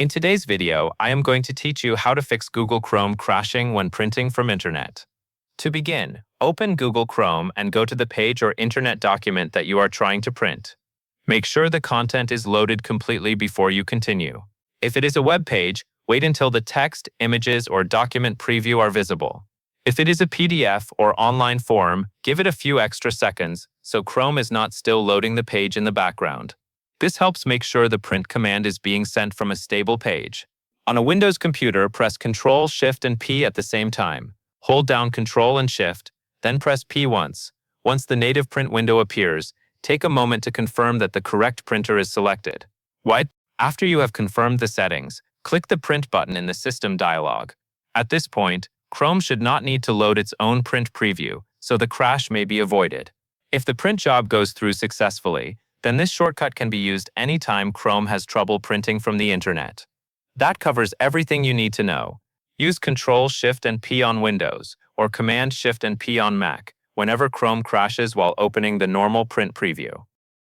In today's video, I am going to teach you how to fix Google Chrome crashing when printing from internet. To begin, open Google Chrome and go to the page or internet document that you are trying to print. Make sure the content is loaded completely before you continue. If it is a web page, wait until the text, images, or document preview are visible. If it is a PDF or online form, give it a few extra seconds so Chrome is not still loading the page in the background. This helps make sure the print command is being sent from a stable page. On a Windows computer, press Ctrl, Shift, and P at the same time. Hold down Ctrl and Shift, then press P once. Once the native print window appears, take a moment to confirm that the correct printer is selected. After you have confirmed the settings, click the Print button in the System dialog. At this point, Chrome should not need to load its own print preview, so the crash may be avoided. If the print job goes through successfully, then this shortcut can be used anytime Chrome has trouble printing from the internet. That covers everything you need to know. Use Ctrl, Shift, and P on Windows, or Command, Shift, and P on Mac, whenever Chrome crashes while opening the normal print preview.